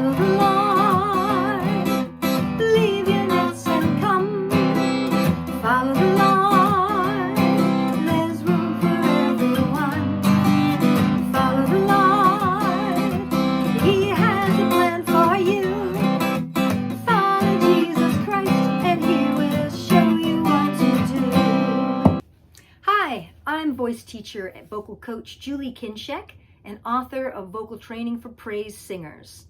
Follow the Lord, leave your nets and come. Follow the Lord, there's room for everyone. Follow the Lord, He has a plan for you. Follow Jesus Christ and He will show you what to do. Hi, I'm voice teacher and vocal coach Julie Kinscheck, and author of Vocal Training for Praise Singers.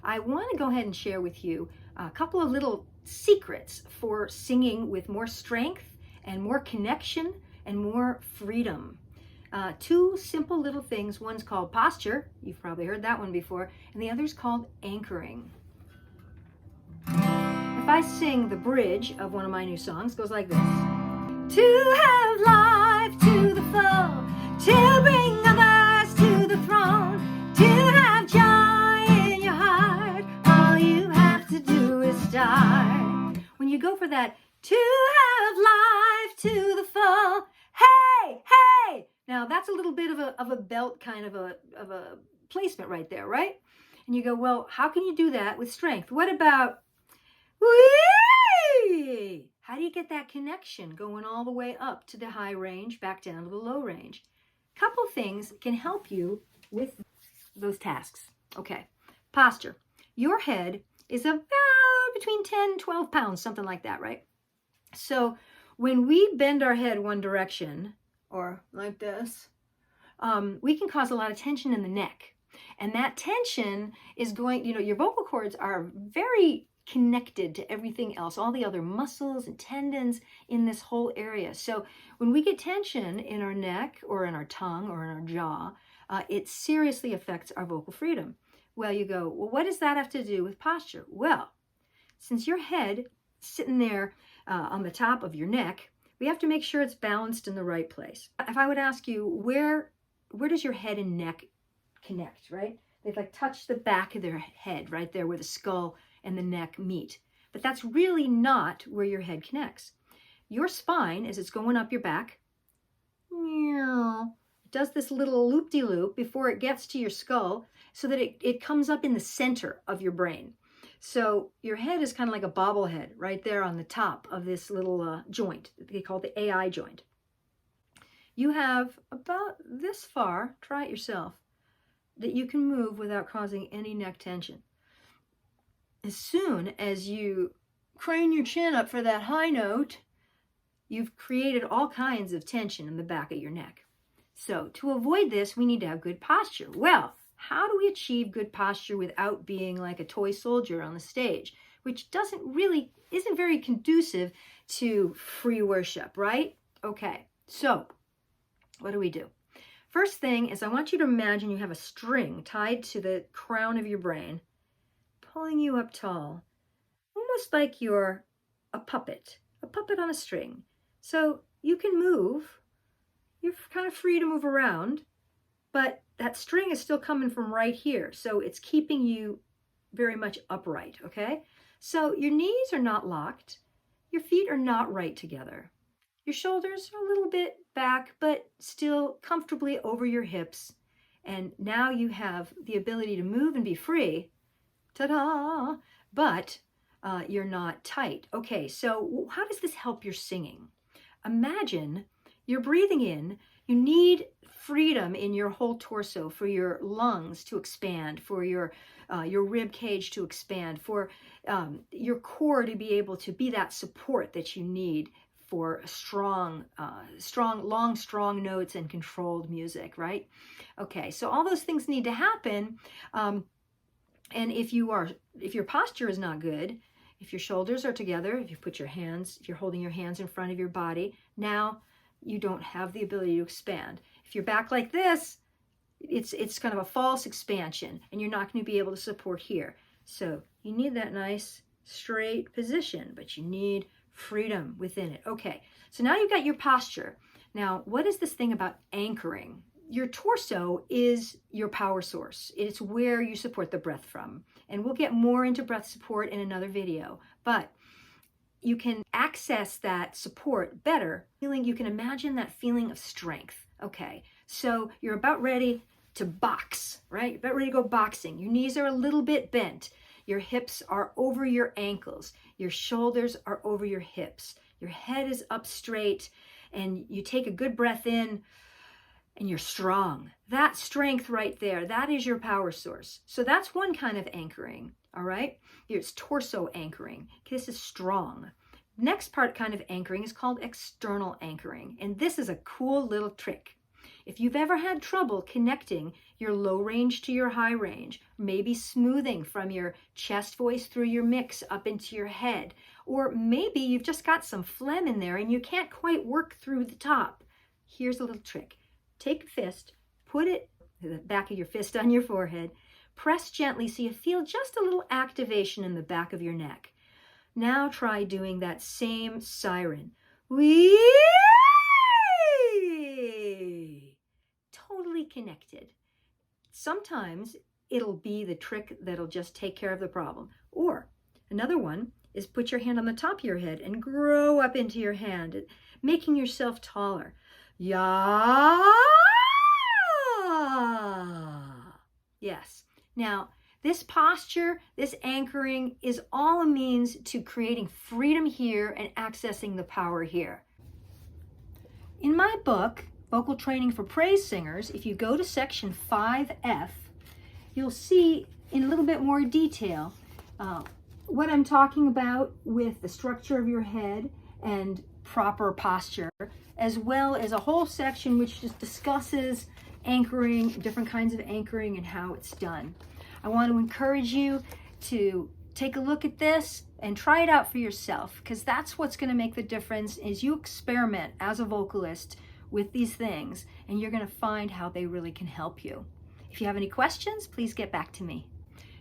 I want to go ahead and share with you a couple of little secrets for singing with more strength and more connection and more freedom. Two simple little things. One's called posture. You've probably heard that one before. And the other's called anchoring. If I sing the bridge of one of my new songs, it goes like this. To have life to the full, to bring others to the throne, to have joy in your heart, all you have to do is start. When you go for that, to have life to the full, hey, hey! Now that's a little bit of a belt kind of a placement right there, right? And you go, well, how can you do that with strength? What about, whee! How do you get that connection going all the way up to the high range, back down to the low range? Couple things can help you with those tasks. Okay, posture. Your head is about between 10 and 12 pounds, something like that, right? So when we bend our head one direction, or like this, we can cause a lot of tension in the neck. And that tension is going, your vocal cords are very connected to everything else, all the other muscles and tendons in this whole area. So when we get tension in our neck or in our tongue or in our jaw, it seriously affects our vocal freedom. Well, you go, well, what does that have to do with posture? Well, since your head sitting there on the top of your neck, we have to make sure it's balanced in the right place. If I would ask you, where does your head and neck connect, right? They like touch the back of their head right there where the skull and the neck meet. But that's really not where your head connects. Your spine, as it's going up your back, it does this little loop-de-loop before it gets to your skull so that it comes up in the center of your brain. So your head is kind of like a bobblehead right there on the top of this little joint. They call it the AI joint. You have about this far, try it yourself, that you can move without causing any neck tension. As soon as you crane your chin up for that high note, you've created all kinds of tension in the back of your neck. So to avoid this, we need to have good posture. Well, how do we achieve good posture without being like a toy soldier on the stage, which isn't very conducive to free worship, right? Okay, so what do? First thing is I want you to imagine you have a string tied to the crown of your brain, pulling you up tall, almost like you're a puppet on a string. So you can move, you're kind of free to move around, but that string is still coming from right here. So it's keeping you very much upright, okay? So your knees are not locked, your feet are not right together. Your shoulders are a little bit back, but still comfortably over your hips. And now you have the ability to move and be free. Ta-da! But you're not tight. Okay, so how does this help your singing? Imagine you're breathing in. You need freedom in your whole torso for your lungs to expand, for your rib cage to expand, for your core to be able to be that support that you need for strong notes and controlled music, right? Okay, so all those things need to happen. And if your posture is not good, if your shoulders are together, if you're holding your hands in front of your body, now you don't have the ability to expand. If you're back like this, it's kind of a false expansion, and you're not going to be able to support here. So you need that nice straight position, but you need freedom within it. Okay, so now you've got your posture. Now, what is this thing about anchoring? Your torso is your power source. It's where you support the breath from. And we'll get more into breath support in another video. But you can access that support better. You can imagine that feeling of strength. Okay, so you're about ready. to box, right? About ready to go boxing. Your knees are a little bit bent. Your hips are over your ankles. Your shoulders are over your hips. Your head is up straight, and you take a good breath in, and you're strong. That strength right there, that is your power source. So that's one kind of anchoring, all right? It's torso anchoring. This is strong. Next kind of anchoring is called external anchoring, and this is a cool little trick. If you've ever had trouble connecting your low range to your high range, maybe smoothing from your chest voice through your mix up into your head, or maybe you've just got some phlegm in there and you can't quite work through the top, here's a little trick. Take a fist, put it, the back of your fist on your forehead, press gently so you feel just a little activation in the back of your neck. Now try doing that same siren. Wee! Totally connected. Sometimes it'll be the trick that'll just take care of the problem. Or another one is put your hand on the top of your head and grow up into your hand, making yourself taller. Ya! Yes. Now, this posture, this anchoring is all a means to creating freedom here and accessing the power here. In my book, Vocal Training for Praise Singers, if you go to section 5F, you'll see in a little bit more detail what I'm talking about with the structure of your head and proper posture, as well as a whole section which just discusses anchoring, different kinds of anchoring and how it's done. I want to encourage you to take a look at this and try it out for yourself, because that's what's going to make the difference is you experiment as a vocalist with these things, and you're going to find how they really can help you. If you have any questions, please get back to me.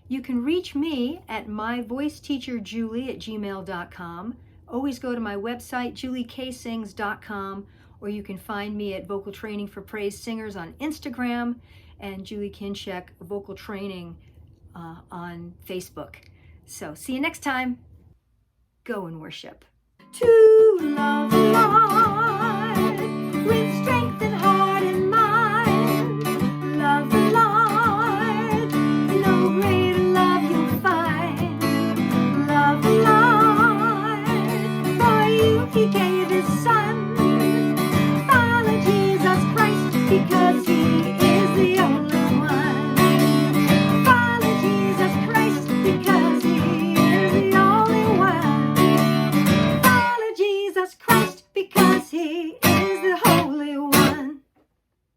You can reach me at MyVoiceTeacherJulie@gmail.com. Always go to my website, JulieKSings.com, or you can find me at Vocal Training for Praise Singers on Instagram and Julie Kinscheck Vocal Training on Facebook. So see you next time. Go and worship. To love life with strength.